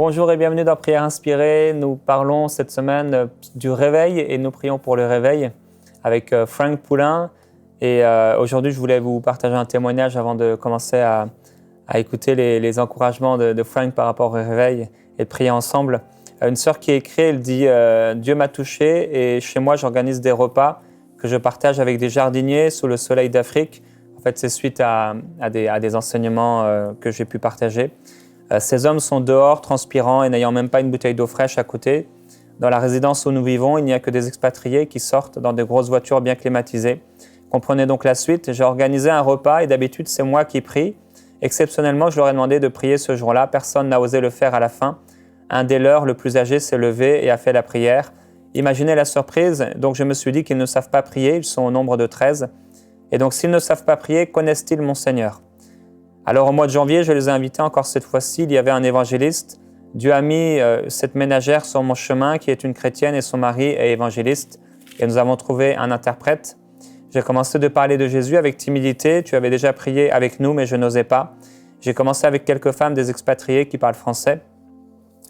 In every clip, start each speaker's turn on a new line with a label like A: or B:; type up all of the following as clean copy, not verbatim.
A: Bonjour et bienvenue dans Prière Inspirée. Nous parlons cette semaine du réveil et nous prions pour le réveil avec Frank Poulin. Et aujourd'hui, je voulais vous partager un témoignage avant de commencer à écouter les encouragements de Frank par rapport au réveil et de prier ensemble. Une sœur qui écrit, elle dit « Dieu m'a touché et chez moi, j'organise des repas que je partage avec des jardiniers sous le soleil d'Afrique. » En fait, c'est suite à des enseignements que j'ai pu partager. Ces hommes sont dehors, transpirants et n'ayant même pas une bouteille d'eau fraîche à côté. Dans la résidence où nous vivons, il n'y a que des expatriés qui sortent dans de grosses voitures bien climatisées. Comprenez donc la suite. J'ai organisé un repas et d'habitude, c'est moi qui prie. Exceptionnellement, je leur ai demandé de prier ce jour-là. Personne n'a osé le faire à la fin. Un des leurs, le plus âgé, s'est levé et a fait la prière. Imaginez la surprise. Donc, je me suis dit qu'ils ne savent pas prier. Ils sont au nombre de 13. Et donc, s'ils ne savent pas prier, connaissent-ils mon Seigneur ? Alors, au mois de janvier, je les ai invités encore cette fois-ci. Il y avait un évangéliste. Dieu a mis cette ménagère sur mon chemin qui est une chrétienne et son mari est évangéliste. Et nous avons trouvé un interprète. J'ai commencé de parler de Jésus avec timidité. Tu avais déjà prié avec nous, mais je n'osais pas. J'ai commencé avec quelques femmes des expatriés qui parlent français.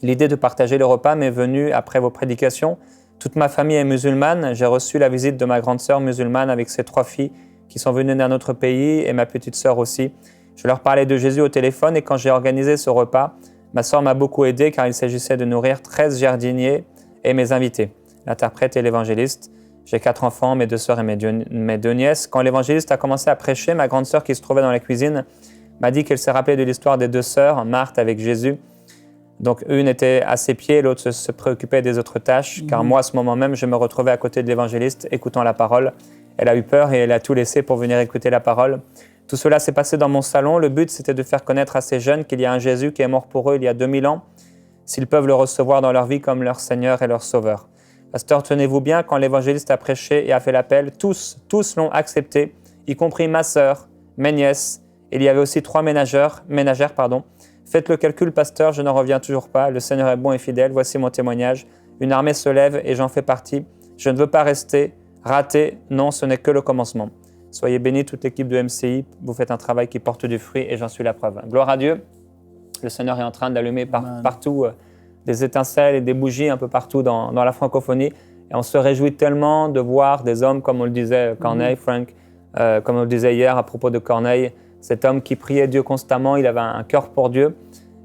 A: L'idée de partager le repas m'est venue après vos prédications. Toute ma famille est musulmane. J'ai reçu la visite de ma grande sœur musulmane avec ses 3 filles qui sont venues d'un autre pays et ma petite sœur aussi. Je leur parlais de Jésus au téléphone et quand j'ai organisé ce repas, ma sœur m'a beaucoup aidé car il s'agissait de nourrir 13 jardiniers et mes invités, l'interprète et l'évangéliste. J'ai 4 enfants, mes 2 sœurs et mes 2 nièces. Quand l'évangéliste a commencé à prêcher, ma grande sœur qui se trouvait dans la cuisine m'a dit qu'elle s'est rappelée de l'histoire des 2 sœurs, Marthe avec Jésus. Donc une était à ses pieds, l'autre se préoccupait des autres tâches, car moi à ce moment même, je me retrouvais à côté de l'évangéliste écoutant la parole. Elle a eu peur et elle a tout laissé pour venir écouter la parole. Tout cela s'est passé dans mon salon. Le but, c'était de faire connaître à ces jeunes qu'il y a un Jésus qui est mort pour eux il y a 2000 ans, s'ils peuvent le recevoir dans leur vie comme leur Seigneur et leur Sauveur. Pasteur, tenez-vous bien, quand l'évangéliste a prêché et a fait l'appel, tous l'ont accepté, y compris ma sœur, mes nièces. Il y avait aussi 3 ménagères. Faites le calcul, pasteur, je n'en reviens toujours pas. Le Seigneur est bon et fidèle. Voici mon témoignage. Une armée se lève et j'en fais partie. Je ne veux pas rester raté. Non, ce n'est que le commencement. Soyez bénis, toute l'équipe de MCI. Vous faites un travail qui porte du fruit et j'en suis la preuve. Gloire à Dieu. Le Seigneur est en train d'allumer partout des étincelles et des bougies un peu partout dans la francophonie. Et on se réjouit tellement de voir des hommes, comme on le disait Corneille, Frank, comme on le disait hier à propos de Corneille, cet homme qui priait Dieu constamment, il avait un cœur pour Dieu.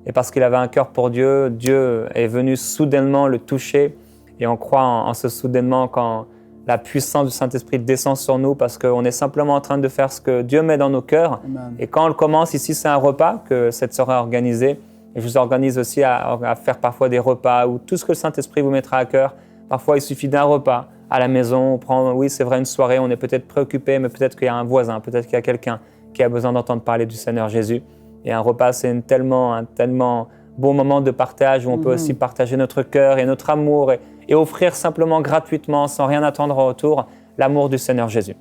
A: Et parce qu'il avait un cœur pour Dieu, Dieu est venu soudainement le toucher. Et on croit en ce soudainement quand la puissance du Saint-Esprit descend sur nous parce qu'on est simplement en train de faire ce que Dieu met dans nos cœurs. Amen. Et quand on le commence, ici c'est un repas que cette sœur a organisé. Et je vous organise aussi à faire parfois des repas ou tout ce que le Saint-Esprit vous mettra à cœur. Parfois, il suffit d'un repas à la maison. On prend, oui, c'est vrai, une soirée, on est peut-être préoccupé, mais peut-être qu'il y a un voisin, peut-être qu'il y a quelqu'un qui a besoin d'entendre parler du Seigneur Jésus. Et un repas, c'est un tellement bon moment de partage où on peut aussi partager notre cœur et notre amour et offrir simplement gratuitement, sans rien attendre en retour, l'amour du Seigneur Jésus.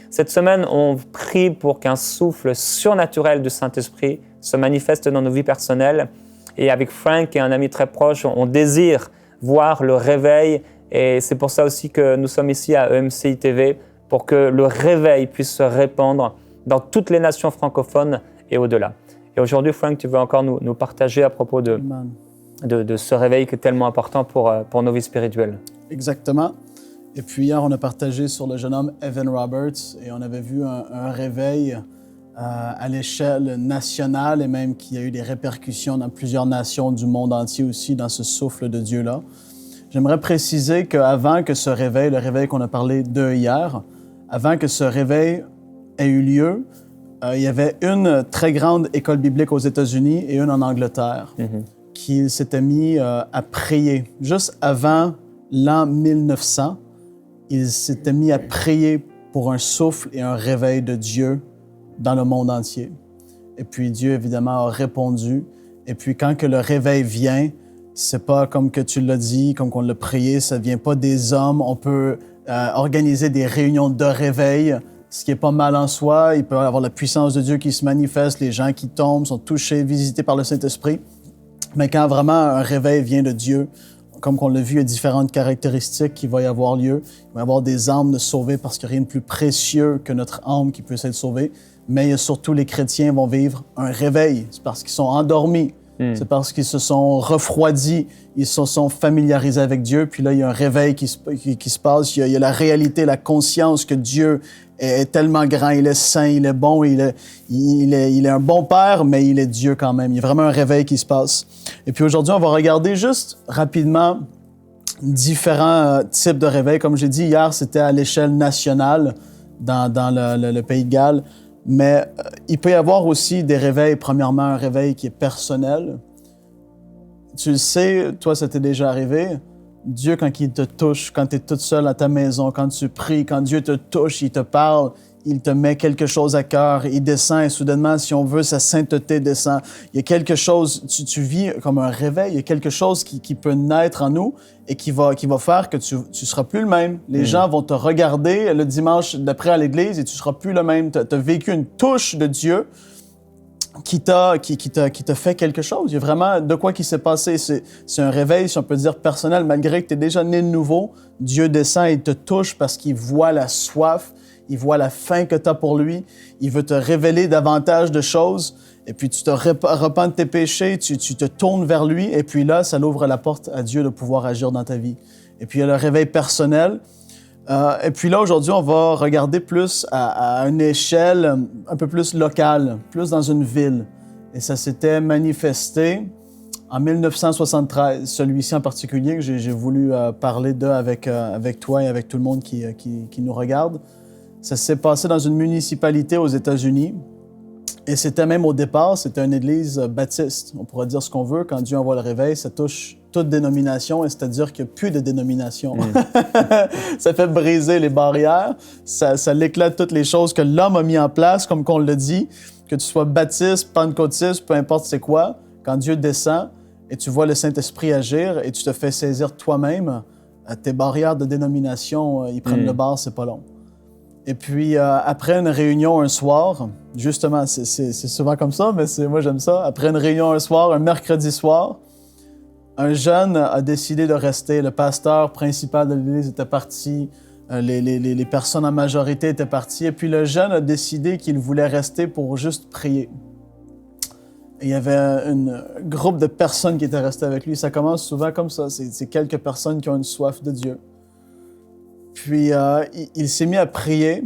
A: Cette semaine, on prie pour qu'un souffle surnaturel du Saint-Esprit se manifeste dans nos vies personnelles. Et avec Frank et un ami très proche, on désire voir le réveil. Et c'est pour ça aussi que nous sommes ici à EMCI TV, pour que le réveil puisse se répandre dans toutes les nations francophones et au-delà. Et aujourd'hui, Frank, tu veux encore nous partager à propos de ce réveil qui est tellement important pour nos vies spirituelles.
B: Exactement. Et puis hier, on a partagé sur le jeune homme Evan Roberts et on avait vu un réveil à l'échelle nationale et même qu'il y a eu des répercussions dans plusieurs nations du monde entier aussi dans ce souffle de Dieu-là. J'aimerais préciser qu'avant que ce réveil, le réveil qu'on a parlé de hier, avant que ce réveil ait eu lieu, il y avait une très grande école biblique aux États-Unis et une en Angleterre qui s'étaient mis à prier. Juste avant l'an 1900, ils s'étaient mis à prier pour un souffle et un réveil de Dieu dans le monde entier. Et puis Dieu, évidemment, a répondu. Et puis quand que le réveil vient, c'est pas comme que tu l'as dit, comme qu'on l'a prié, ça vient pas des hommes. On peut organiser des réunions de réveil, ce qui est pas mal en soi. Il peut y avoir la puissance de Dieu qui se manifeste, les gens qui tombent, sont touchés, visités par le Saint-Esprit. Mais quand vraiment un réveil vient de Dieu, comme on l'a vu, il y a différentes caractéristiques qui vont y avoir lieu. Il va y avoir des âmes sauvées parce qu'il n'y a rien de plus précieux que notre âme qui puisse être sauvée. Mais surtout, les chrétiens vont vivre un réveil. C'est parce qu'ils sont endormis. C'est parce qu'ils se sont refroidis, ils se sont familiarisés avec Dieu, puis là, il y a un réveil qui se passe, il y a la réalité, la conscience que Dieu est tellement grand, il est saint, il est bon, il est un bon père, mais il est Dieu quand même. Il y a vraiment un réveil qui se passe. Et puis aujourd'hui, on va regarder juste rapidement différents types de réveils. Comme j'ai dit, hier, c'était à l'échelle nationale dans le Pays de Galles. Mais il peut y avoir aussi des réveils. Premièrement, un réveil qui est personnel. Tu le sais, toi, ça t'est déjà arrivé. Dieu, quand il te touche, quand tu es toute seule à ta maison, quand tu pries, quand Dieu te touche, il te parle, il te met quelque chose à cœur, il descend et soudainement, si on veut, sa sainteté descend. Il y a quelque chose, tu vis comme un réveil, il y a quelque chose qui peut naître en nous et qui va faire que tu seras plus le même. Les gens vont te regarder le dimanche d'après à l'église et tu seras plus le même. Tu as vécu une touche de Dieu qui t'a fait quelque chose. Il y a vraiment de quoi qui s'est passé. C'est un réveil, si on peut dire, personnel. Malgré que tu es déjà né de nouveau, Dieu descend et te touche parce qu'il voit la soif, il voit la faim que tu as pour lui, il veut te révéler davantage de choses, et puis tu te repens de tes péchés, tu te tournes vers lui, et puis là, ça l'ouvre la porte à Dieu de pouvoir agir dans ta vie. Et puis il y a le réveil personnel. Et puis là, aujourd'hui, on va regarder plus à une échelle un peu plus locale, plus dans une ville. Et ça s'était manifesté en 1973, celui-ci en particulier, que j'ai voulu parler avec toi et avec tout le monde qui nous regarde. Ça s'est passé dans une municipalité aux États-Unis. Et c'était même au départ, c'était une église baptiste. On pourrait dire ce qu'on veut. Quand Dieu envoie le réveil, ça touche toute dénomination, et c'est-à-dire qu'il n'y a plus de dénomination. Ça fait briser les barrières, ça l'éclate toutes les choses que l'homme a mis en place, comme qu'on le dit, que tu sois baptiste, pentecôtiste, peu importe c'est quoi, quand Dieu descend et tu vois le Saint-Esprit agir et tu te fais saisir toi-même, tes barrières de dénomination, ils prennent le bord, c'est pas long. Et puis, après une réunion un soir, justement, c'est souvent comme ça, mais moi j'aime ça. Après une réunion un soir, un mercredi soir, un jeune a décidé de rester. Le pasteur principal de l'église était parti, les personnes en majorité étaient parties, et puis le jeune a décidé qu'il voulait rester pour juste prier. Et il y avait un groupe de personnes qui étaient restées avec lui. Ça commence souvent comme ça, c'est quelques personnes qui ont une soif de Dieu. Puis, il s'est mis à prier.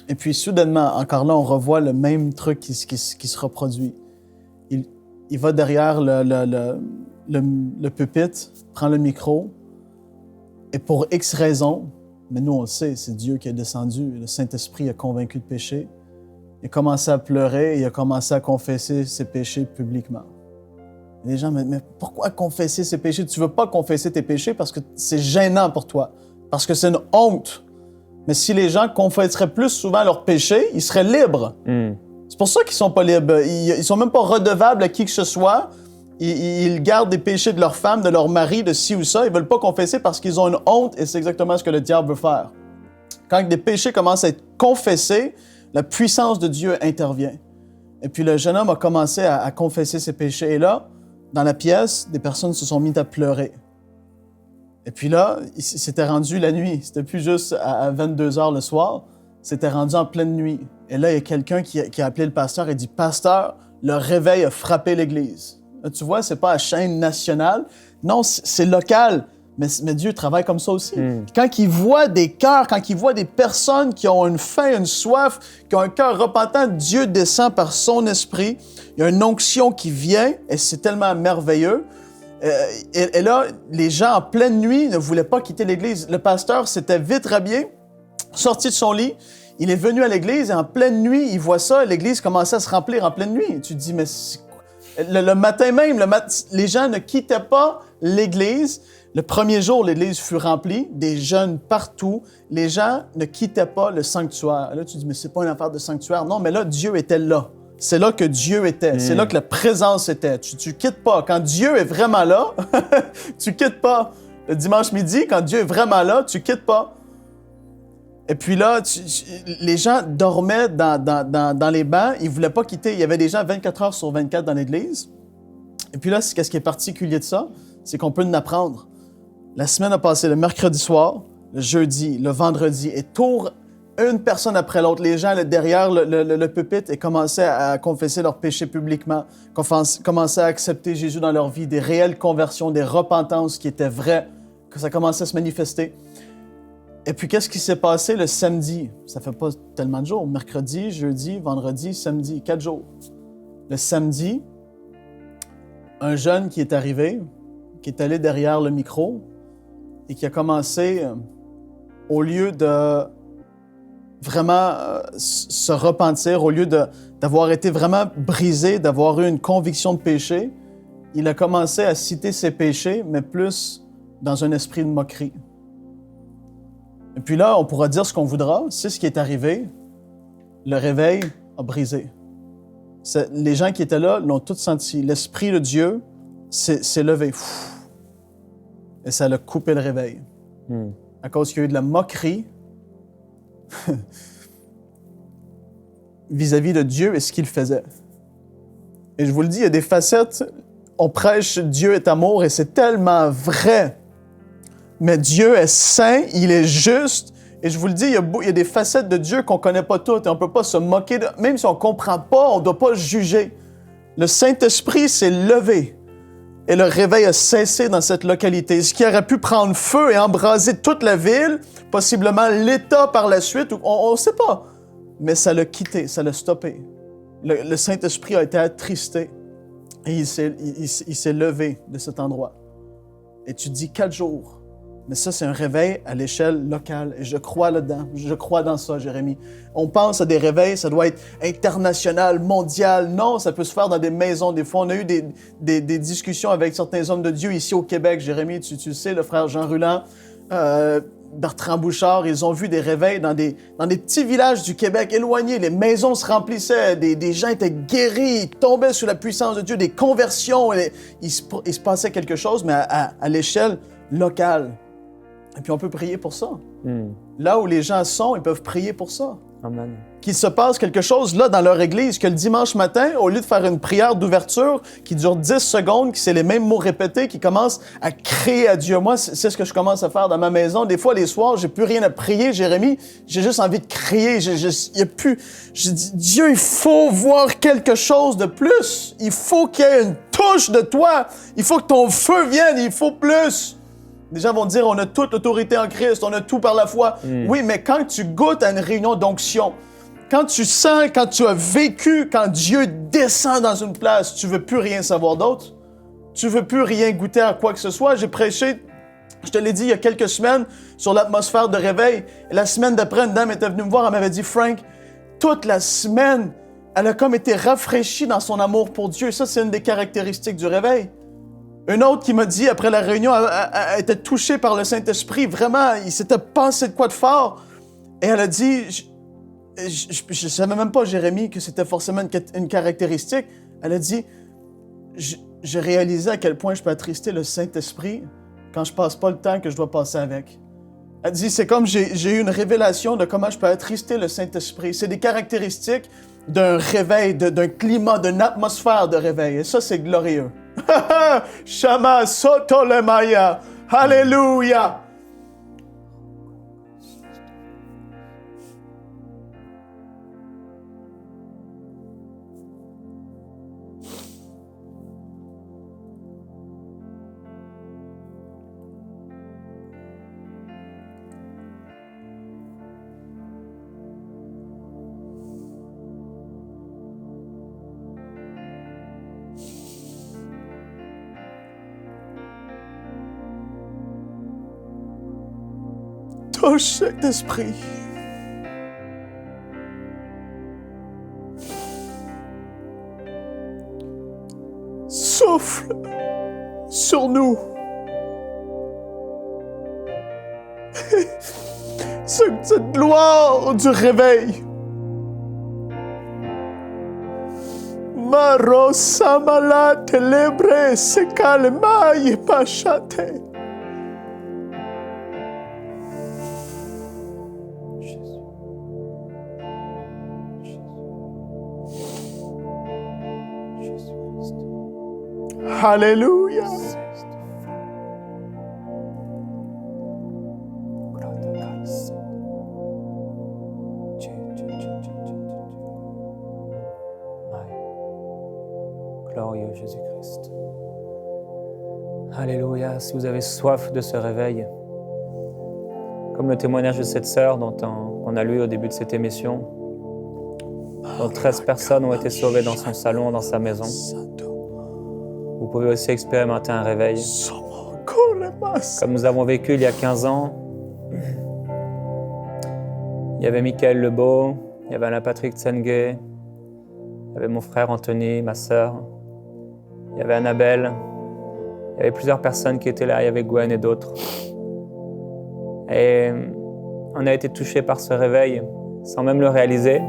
B: Et puis, soudainement, encore là, on revoit le même truc qui se reproduit. Il va derrière le pupitre, prend le micro, et pour X raisons, mais nous, on le sait, c'est Dieu qui est descendu. Le Saint-Esprit a convaincu de péché. Il a commencé à pleurer et il a commencé à confesser ses péchés publiquement. Et les gens me disent, mais pourquoi confesser ses péchés? Tu ne veux pas confesser tes péchés parce que c'est gênant pour toi. Parce que c'est une honte. Mais si les gens confesseraient plus souvent leurs péchés, ils seraient libres. C'est pour ça qu'ils sont pas libres. Ils sont même pas redevables à qui que ce soit. Ils gardent des péchés de leur femme, de leur mari, de ci ou ça. Ils veulent pas confesser parce qu'ils ont une honte et c'est exactement ce que le diable veut faire. Quand des péchés commencent à être confessés, la puissance de Dieu intervient. Et puis le jeune homme a commencé à confesser ses péchés. Et là, dans la pièce, des personnes se sont mises à pleurer. Et puis là, c'était rendu la nuit. C'était plus juste à 22h le soir. C'était rendu en pleine nuit. Et là, il y a quelqu'un qui a appelé le pasteur et dit « Pasteur, le réveil a frappé l'Église. » Là, tu vois, c'est pas à chaîne nationale. Non, c'est local. Mais Dieu travaille comme ça aussi. Quand il voit des cœurs, quand il voit des personnes qui ont une faim, une soif, qui ont un cœur repentant, Dieu descend par son esprit. Il y a une onction qui vient et c'est tellement merveilleux. Et là, les gens en pleine nuit ne voulaient pas quitter l'église. Le pasteur s'était vite rhabillé, sorti de son lit. Il est venu à l'église et en pleine nuit, il voit ça. L'église commençait à se remplir en pleine nuit. Et tu te dis, mais c'est quoi? Le matin même, les gens ne quittaient pas l'église. Le premier jour, l'église fut remplie, des jeunes partout. Les gens ne quittaient pas le sanctuaire. Là, tu te dis, mais c'est pas une affaire de sanctuaire. Non, mais là, Dieu était là. C'est là que Dieu était. C'est là que la présence était. Tu quittes pas. Quand Dieu est vraiment là, tu quittes pas. Le dimanche midi, quand Dieu est vraiment là, tu quittes pas. Et puis là, les gens dormaient dans les bancs. Ils voulaient pas quitter. Il y avait des gens 24 heures sur 24 dans l'église. Et puis là, qu'est-ce qui est particulier de ça? C'est qu'on peut en apprendre. La semaine a passé le mercredi soir, le jeudi, le vendredi, et tour une personne après l'autre. Les gens derrière le pupitre et commençaient à confesser leurs péchés publiquement, commençaient à accepter Jésus dans leur vie, des réelles conversions, des repentances qui étaient vraies, que ça commençait à se manifester. Et puis, qu'est-ce qui s'est passé le samedi? Ça fait pas tellement de jours. Mercredi, jeudi, vendredi, samedi, 4 jours. Le samedi, un jeune qui est arrivé, qui est allé derrière le micro et qui a commencé, au lieu de vraiment se repentir, au lieu d'avoir été vraiment brisé, d'avoir eu une conviction de péché, il a commencé à citer ses péchés, mais plus dans un esprit de moquerie. Et puis là, on pourra dire ce qu'on voudra, c'est ce qui est arrivé. Le réveil a brisé. Les gens qui étaient là l'ont tous senti. L'Esprit de Dieu s'est levé. Et ça a coupé le réveil. À cause qu'il y a eu de la moquerie vis-à-vis de Dieu et ce qu'il faisait. Et je vous le dis, il y a des facettes. On prêche Dieu est amour et c'est tellement vrai. Mais Dieu est saint, il est juste. Et je vous le dis, il y a des facettes de Dieu qu'on ne connaît pas toutes et on ne peut pas se moquer. Même si on ne comprend pas, on ne doit pas juger. Le Saint-Esprit s'est levé et le réveil a cessé dans cette localité. Ce qui aurait pu prendre feu et embraser toute la ville, possiblement l'État par la suite, on ne sait pas. Mais ça l'a quitté, ça l'a stoppé. Le Saint-Esprit a été attristé et il s'est levé de cet endroit. Et tu dis 4 jours. Mais ça, c'est un réveil à l'échelle locale. Et je crois là-dedans. Je crois dans ça, Jérémie. On pense à des réveils, ça doit être international, mondial. Non, ça peut se faire dans des maisons. Des fois, on a eu des discussions avec certains hommes de Dieu ici au Québec. Jérémie, tu sais, le frère Jean Ruland, Bertrand Bouchard, ils ont vu des réveils dans des petits villages du Québec éloignés. Les maisons se remplissaient, des gens étaient guéris, ils tombaient sous la puissance de Dieu, des conversions. Il se passait quelque chose, mais à l'échelle locale. Et puis on peut prier pour ça. Là où les gens sont, ils peuvent prier pour ça.
A: Amen.
B: Qu'il se passe quelque chose là dans leur église, que le dimanche matin, au lieu de faire une prière d'ouverture qui dure 10 secondes, qui c'est les mêmes mots répétés, qui commence à crier à Dieu. Moi, c'est ce que je commence à faire dans ma maison. Des fois, les soirs, j'ai plus rien à prier, Jérémie. J'ai juste envie de crier. Il y a plus... Je dis, Dieu, il faut voir quelque chose de plus. Il faut qu'il y ait une touche de toi. Il faut que ton feu vienne. Il faut plus. Les gens vont dire, on a toute l'autorité en Christ, on a tout par la foi. Oui, mais quand tu goûtes à une réunion d'onction, quand tu sens, quand tu as vécu, quand Dieu descend dans une place, tu veux plus rien savoir d'autre. Tu veux plus rien goûter à quoi que ce soit. J'ai prêché, je te l'ai dit il y a quelques semaines, sur l'atmosphère de réveil. Et la semaine d'après, une dame était venue me voir, elle m'avait dit, Frank, toute la semaine, elle a comme été rafraîchie dans son amour pour Dieu. Ça, c'est une des caractéristiques du réveil. Une autre qui m'a dit, après la réunion, elle était touchée par le Saint-Esprit. Vraiment, il s'était passé de quoi de fort. Et elle a dit, je savais même pas, Jérémie, que c'était forcément une caractéristique. Elle a dit, j'ai réalisé à quel point je peux attrister le Saint-Esprit quand je passe pas le temps que je dois passer avec. Elle dit, c'est comme j'ai eu une révélation de comment je peux attrister le Saint-Esprit. C'est des caractéristiques d'un réveil, d'un climat, d'une atmosphère de réveil. Et ça, c'est glorieux. Shama Sotolemaya. Alléluia. Touche cet esprit. Souffle sur nous. Cette gloire du réveil. Maro samala télébré se calmaille pachate. Alléluia.
A: Alléluia. Si vous avez soif de ce réveil, comme le témoignage de cette sœur dont on a lu au début de cette émission, dont 13 personnes ont été sauvées dans son salon, dans sa maison. Vous pouvez aussi expérimenter un réveil. Comme nous avons vécu il y a 15 ans, il y avait Michael Lebeau, il y avait Alain Patrick Tsengue, il y avait mon frère Anthony, ma sœur, il y avait Annabelle, il y avait plusieurs personnes qui étaient là, il y avait Gwen et d'autres. Et on a été touchés par ce réveil sans même le réaliser.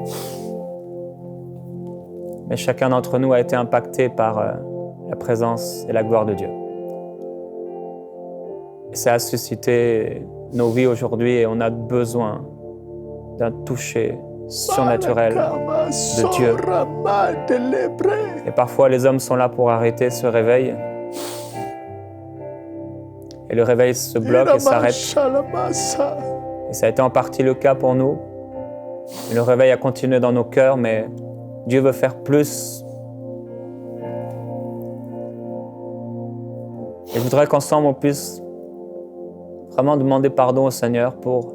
A: Mais chacun d'entre nous a été impacté par la présence et la gloire de Dieu. Et ça a suscité nos vies aujourd'hui et on a besoin d'un toucher surnaturel de Dieu. Et parfois, les hommes sont là pour arrêter ce réveil. Et le réveil se bloque et s'arrête. Et ça a été en partie le cas pour nous. Et le réveil a continué dans nos cœurs, mais Dieu veut faire plus. Et je voudrais qu'ensemble on puisse vraiment demander pardon au Seigneur pour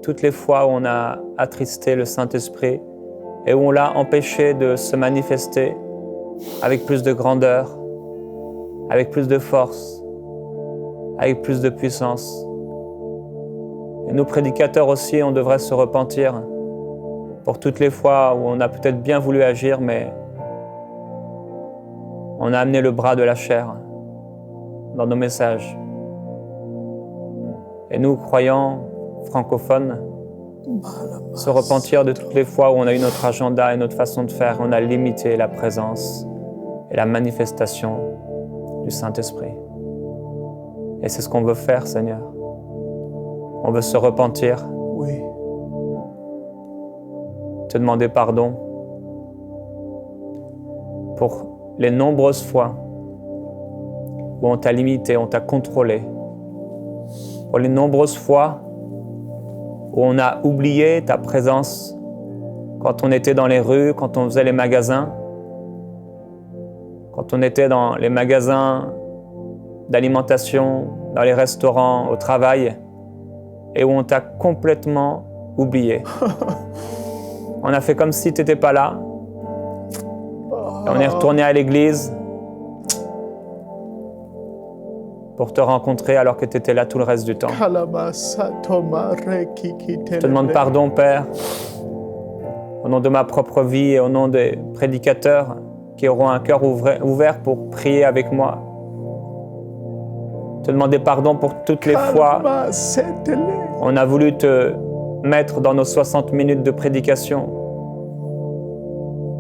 A: toutes les fois où on a attristé le Saint-Esprit et où on l'a empêché de se manifester avec plus de grandeur, avec plus de force, avec plus de puissance. Et nous prédicateurs aussi, on devrait se repentir pour toutes les fois où on a peut-être bien voulu agir, mais on a amené le bras de la chair dans nos messages. Et nous, croyants francophones, se repentir de toutes les fois où on a eu notre agenda et notre façon de faire, on a limité la présence et la manifestation du Saint-Esprit. Et c'est ce qu'on veut faire, Seigneur. On veut se repentir.
B: Oui.
A: Te demander pardon pour les nombreuses fois où on t'a limité, on t'a contrôlé. Pour les nombreuses fois où on a oublié ta présence quand on était dans les rues, quand on faisait les magasins, quand on était dans les magasins d'alimentation, dans les restaurants, au travail, et où on t'a complètement oublié. On a fait comme si tu n'étais pas là. Et on est retourné à l'église pour te rencontrer alors que tu étais là tout le reste du temps. Je te demande pardon, Père, au nom de ma propre vie et au nom des prédicateurs qui auront un cœur ouvert pour prier avec moi. Te demander pardon pour toutes les fois on a voulu te mettre dans nos 60 minutes de prédication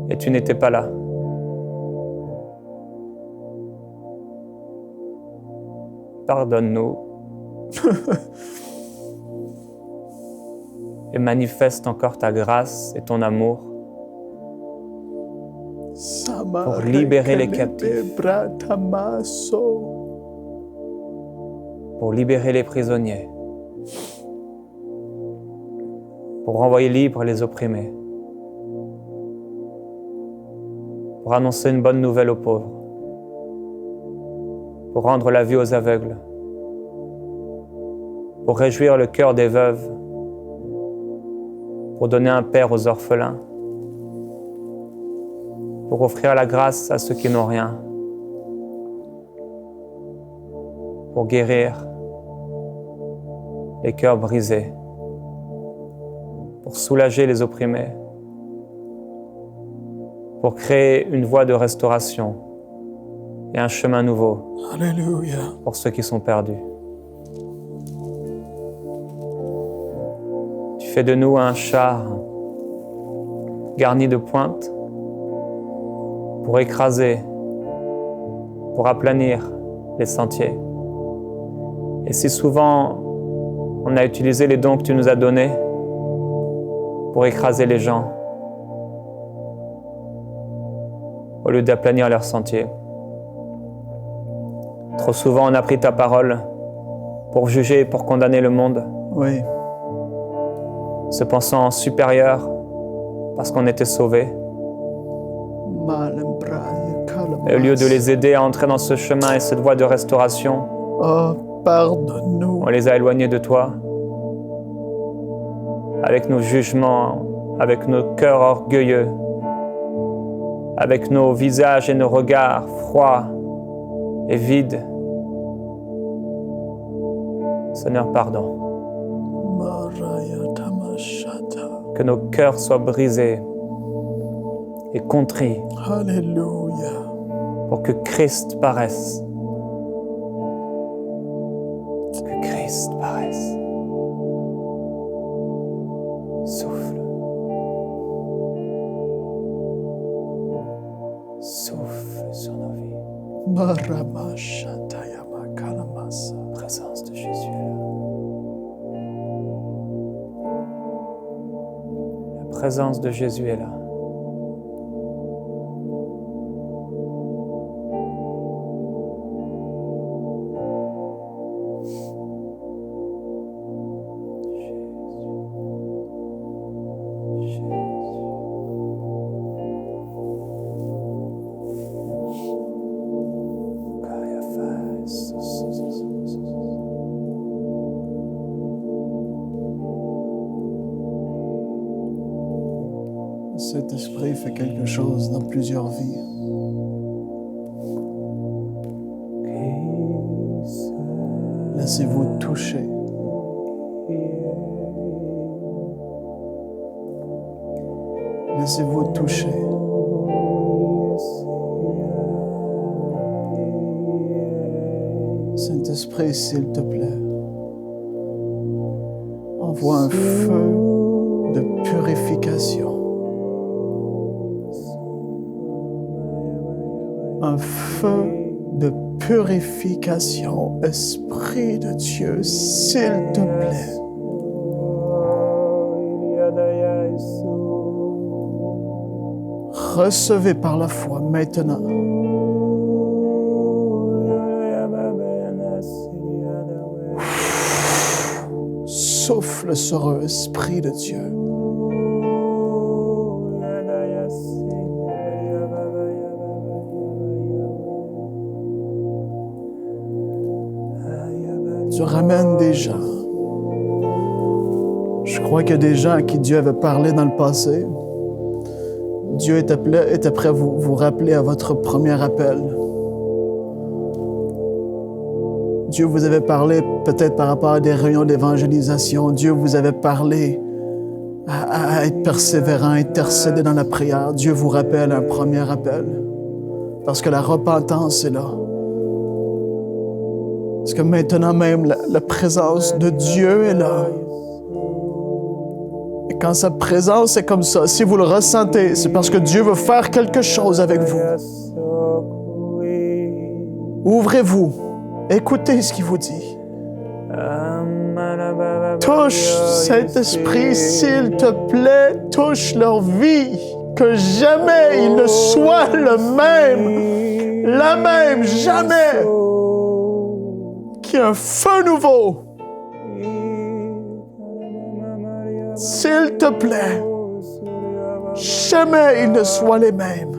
A: et tu n'étais pas là. Pardonne-nous et manifeste encore ta grâce et ton amour pour libérer les captifs, pour libérer les prisonniers, pour renvoyer libres les opprimés, pour annoncer une bonne nouvelle aux pauvres, pour rendre la vue aux aveugles, pour réjouir le cœur des veuves, pour donner un père aux orphelins, pour offrir la grâce à ceux qui n'ont rien, pour guérir les cœurs brisés, pour soulager les opprimés, pour créer une voie de restauration et un chemin nouveau.
B: Alléluia.
A: Pour ceux qui sont perdus. Tu fais de nous un char garni de pointes pour écraser, pour aplanir les sentiers. Et si souvent on a utilisé les dons que tu nous as donnés pour écraser les gens, au lieu d'aplanir leurs sentiers. Trop souvent, on a pris ta parole pour juger et pour condamner le monde.
B: Oui.
A: Se pensant supérieur parce qu'on était sauvés. Et au lieu de les aider à entrer dans ce chemin et cette voie de restauration,
B: Oh, pardonne-nous.
A: on les a éloignés de toi. Avec nos jugements, avec nos cœurs orgueilleux, avec nos visages et nos regards froids et vides. Seigneur, pardon. Que nos cœurs soient brisés et contrits
B: Alléluia.
A: pour que Christ paraisse. Que Christ paraisse. Souffle. Souffle sur nos vies. La présence de Jésus est là. La présence de Jésus est là.
B: Cet esprit fait quelque chose dans plusieurs vies. Laissez-vous toucher. Laissez-vous toucher. Saint-Esprit, s'il te plaît, envoie un feu de purification. Un feu de purification, Esprit de Dieu, s'il te plaît. Recevez par la foi maintenant. Souffle sur eux, Esprit de Dieu. Tu ramènes des gens. Je crois qu'il y a des gens à qui Dieu avait parlé dans le passé. Dieu était prêt à vous rappeler à votre premier appel. Dieu vous avait parlé peut-être par rapport à des réunions d'évangélisation. Dieu vous avait parlé à être persévérant, intercéder dans la prière. Dieu vous rappelle un premier appel. Parce que la repentance est là. Parce que maintenant même, la présence de Dieu est là. Et quand sa présence est comme ça, si vous le ressentez, c'est parce que Dieu veut faire quelque chose avec vous. Ouvrez-vous. Écoutez ce qu'il vous dit. Touche, Saint-Esprit, s'il te plaît, touche leur vie. Que jamais ils ne soient le même. La même, jamais. Qu'il y ait un feu nouveau. S'il te plaît, jamais ils ne soient les mêmes.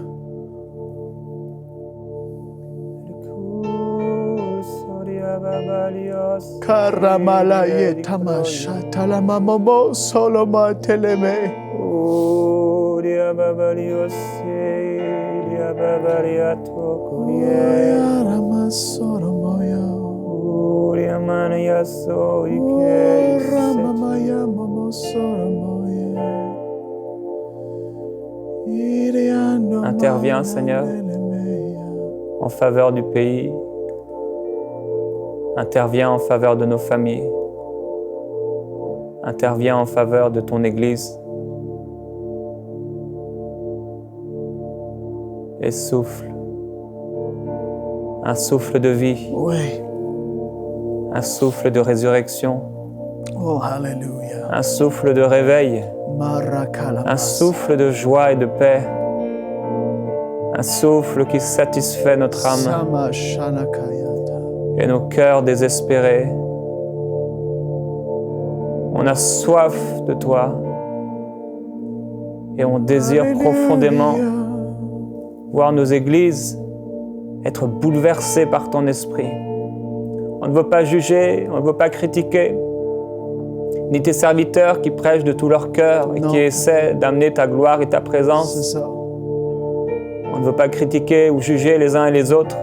B: Karamalaye tamasha talamamomo soloma teleme.
A: Interviens, Seigneur, en faveur du pays. Interviens en faveur de nos familles. Interviens en faveur de ton Église. Et souffle. Un souffle de vie.
B: Oui.
A: Un souffle de résurrection.
B: Oh, alléluia.
A: Un souffle de réveil. Un souffle de joie et de paix. Un souffle qui satisfait notre âme et nos cœurs désespérés. On a soif de toi et on désire profondément voir nos églises être bouleversés par ton esprit. On ne veut pas juger, on ne veut pas critiquer, ni tes serviteurs qui prêchent de tout leur cœur et qui essaient d'amener ta gloire et ta présence.
B: C'est ça.
A: On ne veut pas critiquer ou juger les uns et les autres,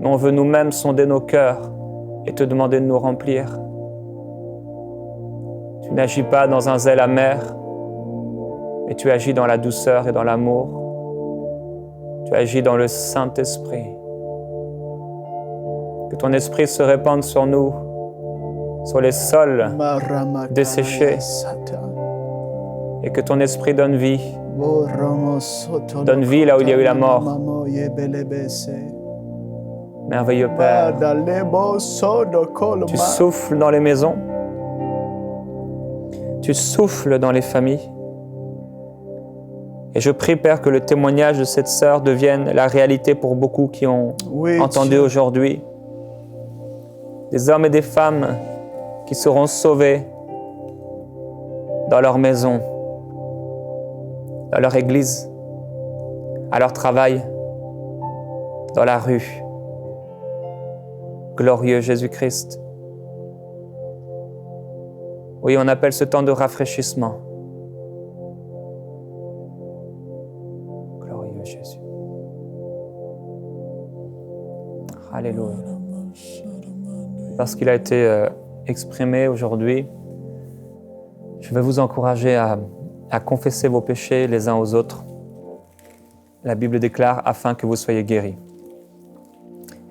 A: mais on veut nous-mêmes sonder nos cœurs et te demander de nous remplir. Tu n'agis pas dans un zèle amer, mais tu agis dans la douceur et dans l'amour. Tu agis dans le Saint-Esprit. Que ton esprit se répande sur nous, sur les sols desséchés, et que ton esprit donne vie. Donne vie là où il y a eu la mort. Merveilleux Père, tu souffles dans les maisons, tu souffles dans les familles. Et je prie, Père, que le témoignage de cette sœur devienne la réalité pour beaucoup qui ont entendu aujourd'hui. Des hommes et des femmes qui seront sauvés dans leur maison, dans leur église, à leur travail, dans la rue. Glorieux Jésus-Christ. Oui, on appelle ce temps de rafraîchissement. Glorieux Jésus. Alléluia. Parce qu'il a été exprimé aujourd'hui, je vais vous encourager à confesser vos péchés les uns aux autres. La Bible déclare « afin que vous soyez guéris ».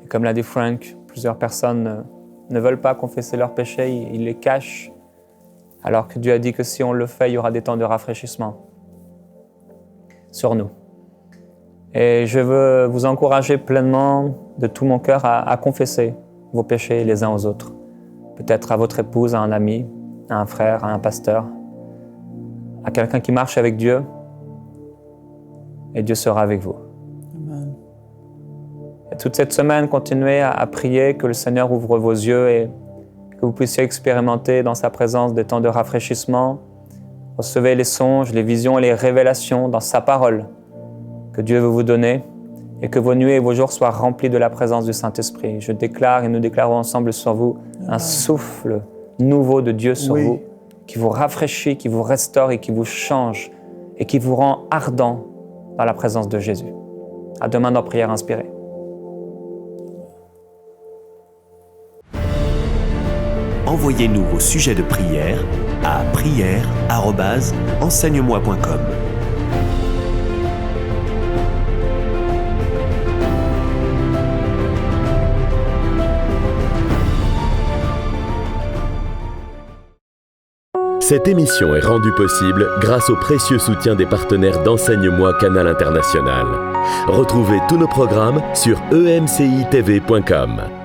A: Et comme l'a dit Frank, plusieurs personnes ne veulent pas confesser leurs péchés, ils les cachent, alors que Dieu a dit que si on le fait, il y aura des temps de rafraîchissement sur nous. Et je veux vous encourager pleinement, de tout mon cœur, à confesser vos péchés les uns aux autres. Peut-être à votre épouse, à un ami, à un frère, à un pasteur, à quelqu'un qui marche avec Dieu, et Dieu sera avec vous.
B: Amen.
A: Et toute cette semaine, continuez à prier que le Seigneur ouvre vos yeux et que vous puissiez expérimenter dans sa présence des temps de rafraîchissement. Recevez les songes, les visions et les révélations dans sa parole que Dieu veut vous donner et que vos nuits et vos jours soient remplis de la présence du Saint-Esprit. Je déclare et nous déclarons ensemble sur vous un souffle nouveau de Dieu sur vous qui vous rafraîchit, qui vous restaure et qui vous change et qui vous rend ardent dans la présence de Jésus. À demain dans Prière inspirée.
C: Envoyez-nous vos sujets de prière à prière@enseigne-moi.com.
D: Cette émission est rendue possible grâce au précieux soutien des partenaires d'Enseigne-moi Canal International. Retrouvez tous nos programmes sur emcitv.com.